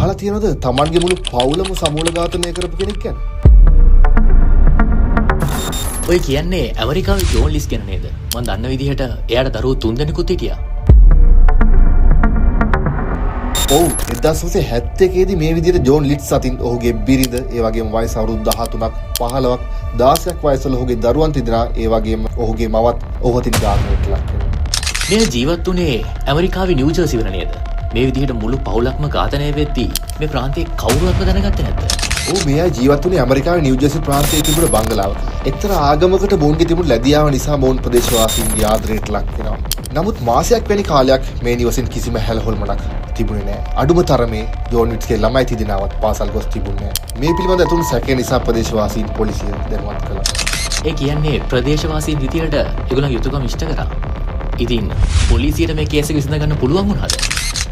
අහලා තියෙනවද තමන්ගේ මුළු පවුලම සමූල ඝාතනය කරපු කෙනෙක් ගැන? ඔය කියන්නේ ඇමරිකාවේ ජෝන් ලිස් ගැන නේද? මම දන්න විදිහට එයාට දරුවෝ 3 දෙනෙකුත් හිටියා. ඔව් 1971 දී මේ විදිහට ජෝන් ලිට්ස් අතින් ඔහුගේ බිරිඳ, ඒ වගේම වයස අවුරුදු 13ක් 15ක් 16ක් වයසවල ඔහුගේ දරුවන් තිදෙනා, ඒ වගේම ඔහුගේ මවත් ඔහු අතින් ඝාතනයට ලක් වෙනවා. මේ ජීවත් වුණේ ඇමරිකාවේ නිව් ජර්සි වල නේද? මේ විදිහට මුළු පවුලක්ම ඝාතනය වෙද්දී මේ ප්‍රාන්තයේ කවුරුවත්ම දැනගත්තේ නැද්ද? ඔව් මේ අය ජීවත් වුණේ ඇමරිකාවේ නිව් ජර්සි ප්‍රාන්තයේ තිබුණ බංගලාවක. එක්තරා ආගමකට මොවුන්ගේ තිබුණු ලැබියාව නිසා මොවුන් ප්‍රදේශවාසීන්ගේ ආදරයට ලක් වෙනවා. නමුත් මාසයක් වැනි කාලයක් මේ නිවසෙන් කිසිම හැලහොල්මනක් තිබුණේ නැහැ. අඩුම තරමේ ජෝන් විට්ස්ගේ ළමයි තිදෙනාවත් පාසල් ගොස් තිබුණේ නැහැ. මේ පිළිබඳ ඇතුළු සැකය නිසා ප්‍රදේශවාසීන් පොලිසිය දැනුවත් කළා. ඒ කියන්නේ ප්‍රදේශවාසීන් විදියට ඒගොල්ලන් යුතුයකම් ඉෂ්ට කරා. ඉතින් පොලිසියට මේ කේස් එක විසඳ ගන්න පුළුවන් වුණාද?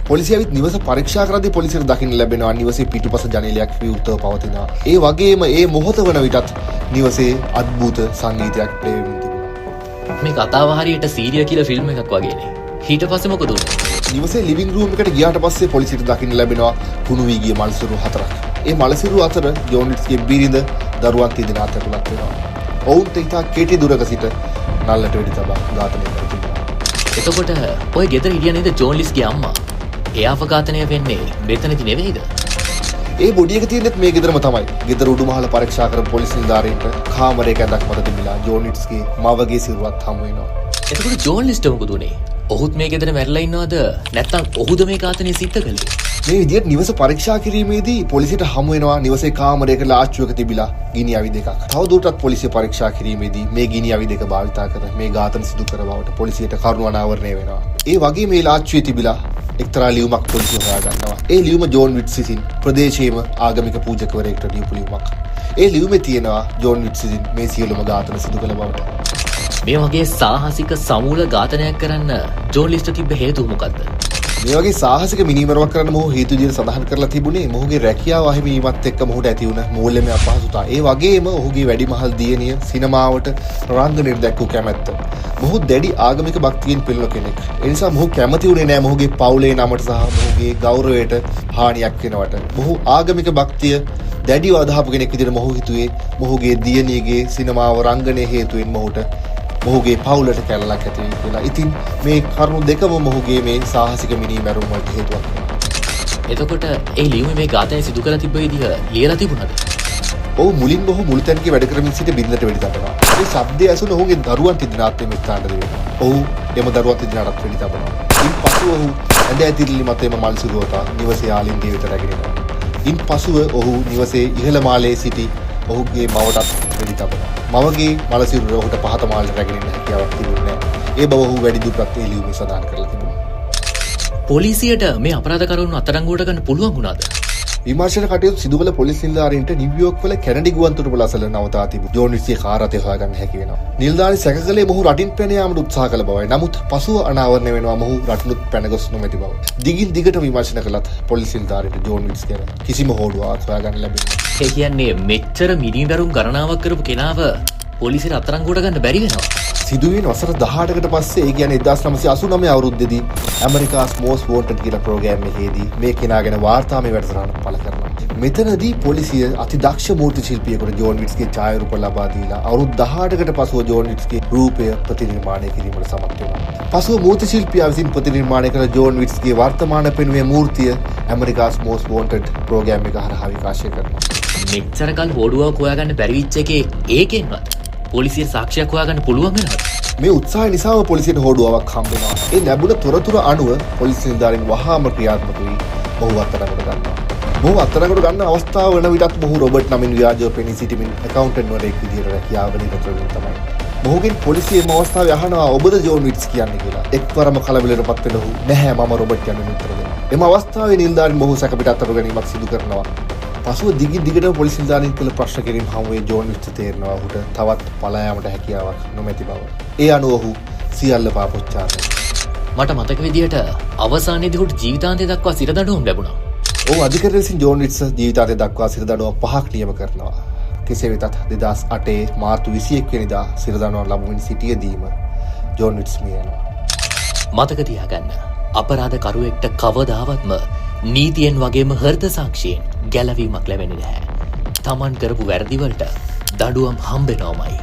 පොලිසිය විත් නිවස පරීක්ෂා කරද්දී පොලිසියට දකින්න ලැබෙනවා නිවසේ පිටුපස ජනේලයක් විවෘතව පවතිනවා. ඒ වගේම ඒ මොහොත වන විටත් නිවසේ අද්භූත සංගීතයක් ප්ලේ වෙමින් තිබුණා. මේ කතාව හරියට සීරියල් කියලා ෆිල්ම් එකක් වගේනේ. ඊට පස්සේ මොකද වුනේ? නිවසේ ලිවිං රූම් එකට ගියාට පස්සේ පොලිසියට දකින්න ලැබෙනවා කුණු වී ගිය මල්සිරු 4ක්. ඒ මල්සිරු අතර ජෝන් ලිට්ස්ගේ බිරිඳ, දරුවන් තිදෙනා අතරලක් වෙනවා. ඔවුන්ට ඉතා කෙටි දුරක සිට නල්ලට වෙඩි තබා ඝාතනය කර තිබුණා. එතකොට ඔය ගෙදර හිටිය නේද ජෝන් ලිස්ගේ අම්මා? එයාව ඝාතනය වෙන්නේ මෙතනදි නෙවෙයිද? ඒ බොඩි එක තියෙනෙත් මේ ගෙදරම තමයි. ගෙදර උඩුමහල පරීක්ෂා කරපු පොලිස් නිලධාරීන්ට කාමරයක ඇඳක් මත තිබිලා ජෝන් ලිට්ස්ගේ මවගේ සිරුරත් හමු වෙනවා. එතකොට ජෝන් ලිස්ට මොකද උනේ? ඔහුත් මේ ගෙදර මැරිලා ඉන්නවද? නැත්නම් ඔහුද මේ ඝාතනය සිද්ධ කළේ? මේ විදිහට නිවස පරීක්ෂා කිරීමේදී පොලිසියට හමු වෙනවා නිවසේ කාමරයක ලාච්චුවක තිබිලා ගිනි අවි දෙකක්. තවදුරටත් පොලිසිය පරීක්ෂා කිරීමේදී මේ ගිනි අවි දෙක භාවිතා කර මේ ඝාතන සිදු කර බවට පොලිසියට කරුණු අනාවරණය වෙනවා. ඒ වගේ මේ ලාච්චුවේ තිබිලා එක්තරා ලියුමක් පොලිසිය හොයාගන්නවා. ඒ ලියුම ජෝන් විට්ස් විසින් ප්‍රදේශයේම ආගමික පූජකවරයෙක්ට ලියපු ලියුමක්. ඒ ලියුමේ තියෙනවා ජෝන් විට්ස් විසින් මේ සියලුම ඝාතන සිදු කළ බවට. මේ වගේ සාහසික සමූල ඝාතනයක් කරන්න ජෝන් ලිස්ට තිබ්බ හේතුව මොකද්ද? මේ වගේ සාහසික මිනීමරුවක් කරන්න මොහු හේතු විදිහට සඳහන් කරලා තිබුණේ මොහුගේ රැකියාව අහිමි වීමත් එක්ක මොහුට ඇති වුණ මූල්‍යමය අපහසුතාව. ඒ වගේම ඔහුගේ වැඩිමහල් දියණිය සිනමාවට රංගනයට දැක්වූ කැමැත්ත. මොහු දැඩි ආගමික භක්තියෙන් පෙළෙන කෙනෙක්. ඒ නිසා මොහු කැමති වුණේ නැහැ මොහුගේ පවුලේ නමට සහ මොහුගේ ගෞරවයට හානියක් වෙනවට. මොහු ආගමික භක්තිය දැඩිව අදහපු කෙනෙක් විදිහට මොහු හිතුවේ මොහුගේ දියණියගේ සිනමාව රංගනය හේතුවෙන් මොහුගේ පවුලට කැලලක් ඇති වෙයි කියලා. ඉතින් මේ කරුණු දෙකම මොහුගේ මේ සාහසික මිනීමැරුම් වලට හේතුවක් වෙනවා. එතකොට ඒ ලියුමේ මේ ඝාතනය සිදු කරලා තිබ්බ විදිහ ලියලා තිබුණාද? ඔහු මුලින්ම ඔහු මුළුතැන්ගේ වැඩ කරමින් සිට බින්දට වෙඩි තබනවා. ඒ ශබ්දය ඇසුන ඔහුගේ දරුවන් තිදෙනාත් මේ ස්ථානට දෙනවා. ඔහු එම දරුවන් තිදෙනාටත් වෙඩි තබනවා. ඉන්පසු ඔහු ඇඳ ඇතිරිලි මත එම මල් සිරුවක නිවසේ ආලින්ගේ වෙත රැගෙන යනවා. ඉන්පසුව ඔහු නිවසේ ඉහළ මාලයේ සිටි ඔහුගේ මවටත් වෙඩි තබනවා. මවගේ මල සිරුර ඔහුට පහත මාලයට රැගෙන යන්න හැකියාවක් තිබුණේ නැහැ. ඒ බව ඔහු වැඩි දුරටත් ඒ ලියුමේ සඳහන් කරලා තිබුණා. පොලිසියට මේ අපරාධකරුවන් අත්අඩංගුවට ගන්න පුළුවන් වුණාද? විමර්ශන කටයුතු සිදු කළ පොලිස් නිලධාරීන්ට නිව්යෝක් වල කැනඩි ගුවන්තොටුපළ අසල නවතා තිබු ජෝන් විට්ස්ගේ කාර් රථය හොයාගන්න හැකි වෙනවා. නිලධාරී සැක කළේ මොහු රටින් පැන යාමට උත්සාහ කළ බවයි. නමුත් පසුව අනාවරණය වෙනවා මොහු රටනුත් පැන ගොස් නොමැති බව. දිගින් දිගට විමර්ශන කළත් පොලිස් නිලධාරීන්ට ජෝන් විට්ස් ගැන කිසිම හෝඩුවාවක් හොයාගන්න ලැබෙන්නේ නැහැ. ඒ කියන්නේ මෙච්චර මිනිදරුන් ගණනාවක් කරපු කෙනාව පොලිසියට අත්අඩංගුවට ගන්න බැරි වෙනවා. සිදුවෙන වසර 18කට පස්සේ ඒ කියන්නේ 1989 අවුරුද්දේදී ඇමරිකාස් මෝස්ට් වොන්ටඩ් කියලා ප්‍රෝග්‍රෑම් එකේදී මේ කෙනා ගැන වාර්තාමය වැඩසටහනක් පළ කරනවා. මෙතනදී පොලිසිය අතිදක්ෂ මූර්ති ශිල්පියෙකුට ජෝන් විට්ස්ගේ ඡායාරූප ලබා දීලා අවුරුදු 18කට පසුව ජෝන් විට්ස්ගේ රූපය ප්‍රතිනිර්මාණය කිරීමට සමත් වෙනවා. පසුව මූර්ති ශිල්පියා විසින් ප්‍රතිනිර්මාණය කළ ජෝන් විට්ස්ගේ වර්තමාන පෙනුමේ මූර්තිය ඇමරිකාස් මෝස්ට් වොන්ටඩ් ප්‍රෝග්‍රෑම් එක හරහා විකාශය කරනවා. මෙච්චර කල් හොඩුවක් හොයාගන්න බැරි වෙච්ච එකේ ඒකෙන්වත් පොලිසිය සාක්ෂියක් හොයාගන්න පුළුවන් වෙනවද? මේ උත්සාහය නිසාම පොලිසියට හොඩුවාවක් හම්බ වෙනවා. ඒ ලැබුණ තොරතුරු අනුව පොලිස් නිලධාරීන් වහාම ක්‍රියාත්මක වී ඔහු අත්අඩංගුවට ගන්නවා. මොහු අත්අඩංගුවට ගන්න අවස්ථාව වන විටත් මොහු රොබර්ට් නමින් ව්‍යාජව පෙනී සිටිමින් ඇකවුන්ටන්ට් වරයෙක් විදිහට රැකියාව නිරත වෙමින් තමයි. මොහුගෙන් පොලිසිය එම අවස්ථාවේ අහනවා ඔබද ජෝන් විට්ස් කියන්නේ කියලා. එක්වරම කලබලයටපත් වෙන ඔහු නැහැ මම රොබර්ට් යන උත්තර දෙනවා. එම අවස්ථාවේ නිලධාරීන් මොහු සැක පිට අත්අඩංගු ගැනීමක් සිදු කරනවා. පසුව දිගටම පොලිස් නිලධාරීන් කළ ප්‍රශ්න කිරීම හමුවේ ජෝන් විට්ස් තේරෙනවා ඔහුට තවත් පලා යාමට හැකියාවක් නොමැති බව. ඒ අනුව ඔහු සියල්ල පාපොච්චාරණය. මට මතක විදිහට අවසානයේදී ඔහුට ජීවිතාන්තය දක්වා සිරදඬුවම් ලැබුණා. ඔහු අධිකරණය විසින් ජෝන් විට්ස් ජීවිතාන්තය දක්වා සිරදඬුවම් 5ක් නියම කරනවා. කෙසේ වෙතත් 2008 මාර්තු 21 වෙනිදා සිරදඬුවම් ලැබුමින් සිටියදීම ජෝන් විට්ස් මිය යනවා. මතක තියාගන්න අපරාධකරුවෙක්ට කවදාවත්ම නීතියෙන් වගේම හෘද සාක්ෂියෙන් ගැලවීමක් ලැබෙන්නේ නැහැ. තමන් කරපු වැරදිවලට දඩුවම් හම්බෙනවමයි.